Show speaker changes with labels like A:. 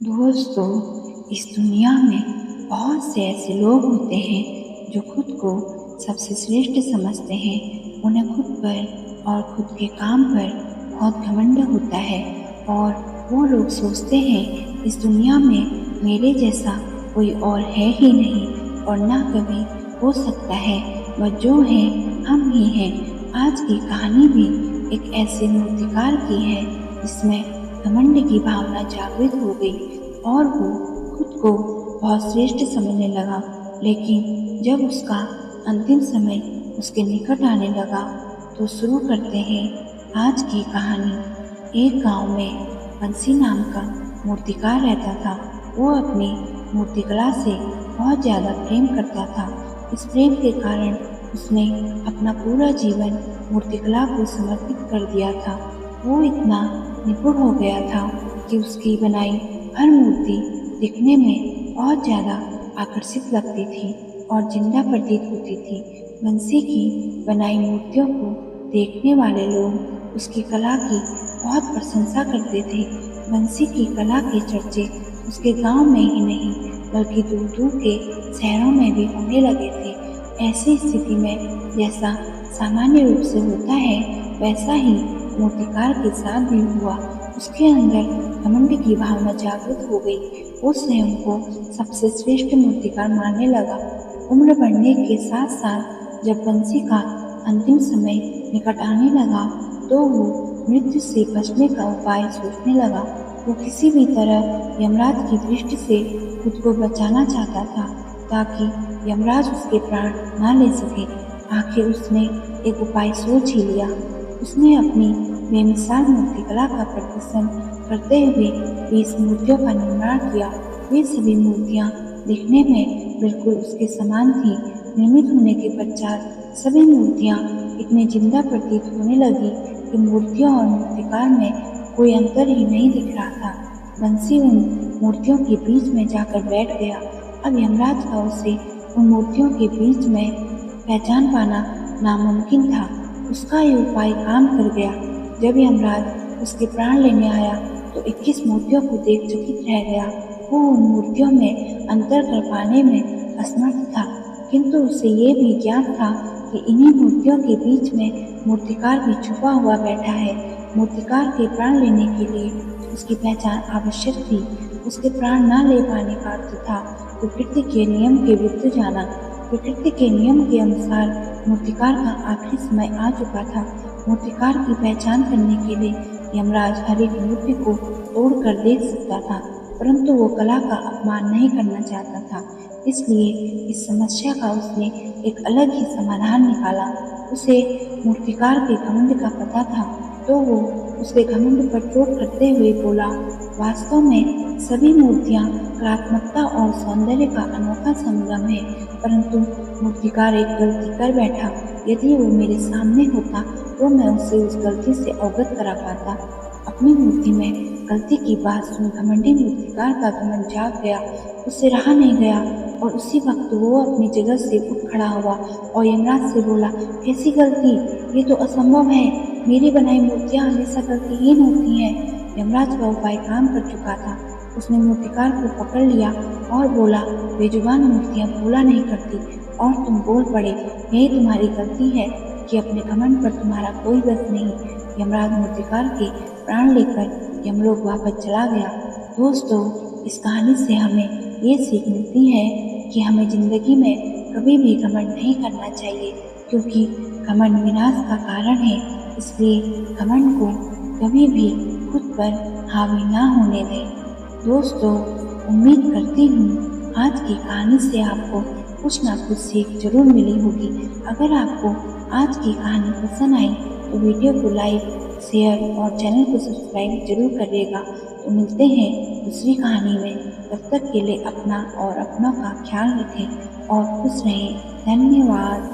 A: दोस्तों, इस दुनिया में बहुत से ऐसे लोग होते हैं जो खुद को सबसे श्रेष्ठ समझते हैं। उन्हें खुद पर और खुद के काम पर बहुत घमंड होता है और वो लोग सोचते हैं इस दुनिया में मेरे जैसा कोई और है ही नहीं और ना कभी हो सकता है। वह जो हैं हम ही हैं। आज की कहानी भी एक ऐसे मूर्तिकार की है जिसमें घमंड की भावना जागृत हो गई और वो खुद को बहुत श्रेष्ठ समझने लगा। लेकिन जब उसका अंतिम समय उसके निकट आने लगा तो शुरू करते हैं आज की कहानी। एक गांव में बंसी नाम का मूर्तिकार रहता था। वो अपनी मूर्तिकला से बहुत ज़्यादा प्रेम करता था। इस प्रेम के कारण उसने अपना पूरा जीवन मूर्तिकला को समर्पित कर दिया था। वो इतना निपुण हो गया था कि उसकी बनाई हर मूर्ति दिखने में बहुत ज़्यादा आकर्षित लगती थी और जिंदा प्रतीत होती थी। बंसी की बनाई मूर्तियों को देखने वाले लोग उसकी कला की बहुत प्रशंसा करते थे। बंसी की कला के चर्चे उसके गांव में ही नहीं बल्कि दूर दूर के शहरों में भी होने लगे थे। ऐसी स्थिति में जैसा सामान्य रूप से होता है वैसा ही मूर्तिकार के साथ भी हुआ। उसके अंदर घमंड की भावना जागृत हो गई। वो स्वयं को सबसे श्रेष्ठ मूर्तिकार मानने लगा। उम्र बढ़ने के साथ साथ जब बंसी का अंतिम समय निकट आने लगा तो वो मृत्यु से बचने का उपाय सोचने लगा। वो किसी भी तरह यमराज की दृष्टि से खुद को बचाना चाहता था ताकि यमराज उसके प्राण न ले सके। आखिर उसने एक उपाय सोच ही लिया। उसने अपनी बेमिसाल मूर्तिकला का प्रदर्शन करते हुए 20 मूर्तियों का निर्माण किया। वे सभी मूर्तियाँ दिखने में बिल्कुल उसके समान थी। निर्मित होने के पश्चात सभी मूर्तियाँ इतनी जिंदा प्रतीत होने लगी कि मूर्तियों और मूर्तिकार में कोई अंतर ही नहीं दिख रहा था। बंसी उन मूर्तियों के बीच में जाकर बैठ गया। अब यमराज का उसे उन मूर्तियों के बीच में पहचान पाना नामुमकिन था। उसका ये उपाय काम कर गया। जब यमराज उसके प्राण लेने आया तो 21 मूर्तियों को देख चकित रह गया। वो उन मूर्तियों में अंतर कर पाने में असमर्थ था, किंतु उसे ये भी ज्ञान था कि इन्हीं मूर्तियों के बीच में मूर्तिकार भी छुपा हुआ बैठा है। मूर्तिकार के प्राण लेने के लिए उसकी पहचान आवश्यक थी। उसके प्राण न ले पाने का अर्थ था प्रकृति के नियम के विरुद्ध जाना। प्रकृति के नियम के अनुसार मूर्तिकार का आखिरी समय आ चुका था। मूर्तिकार की पहचान करने के लिए यमराज हर एक मूर्ति को तोड़ कर देख सकता था, परंतु वो कला का अपमान नहीं करना चाहता था। इसलिए इस समस्या का उसने एक अलग ही समाधान निकाला। उसे मूर्तिकार के घमंड का पता था तो वो उसके घमंड पर चोट करते हुए बोला, वास्तव में सभी मूर्तियाँ कलात्मकता और सौंदर्य का अनोखा संगम है, परंतु मूर्तिकार एक गलती कर बैठा। यदि वो मेरे सामने होता तो मैं उसे उस गलती से अवगत करा पाता। अपनी मूर्ति में गलती की बात सुन घमंडी मूर्तिकार का घमंड जाग गया। उससे रहा नहीं गया और उसी वक्त वो अपनी जगह से उठ खड़ा हुआ और यमराज से बोला, कैसी गलती? ये तो असंभव है। मेरी बनाई मूर्तियाँ हमेशा गलतीहीन होती हैं। यमराज का उपाय काम कर चुका था। उसने मूर्तिकार को पकड़ लिया और बोला, बेजुबान मूर्तियाँ बोला नहीं करती और तुम बोल पड़े। यही तुम्हारी गलती है कि अपने घमंड पर तुम्हारा कोई बस नहीं। यमराज मूर्तिकार के प्राण लेकर यमलोक वापस चला गया। दोस्तों, इस कहानी से हमें ये सीख मिलती है कि हमें जिंदगी में कभी भी घमंड नहीं करना चाहिए, क्योंकि घमंड विनाश का कारण है। इसलिए घमंड को कभी भी खुद पर हावी ना होने दें। दोस्तों, उम्मीद करती हूँ आज की कहानी से आपको कुछ ना कुछ सीख जरूर मिली होगी। अगर आपको आज की कहानी पसंद आई तो वीडियो को लाइक, शेयर और चैनल को सब्सक्राइब जरूर करिएगा। तो मिलते हैं दूसरी कहानी में। तब तक के लिए अपना और अपनों का ख्याल रखें और खुश रहें। धन्यवाद।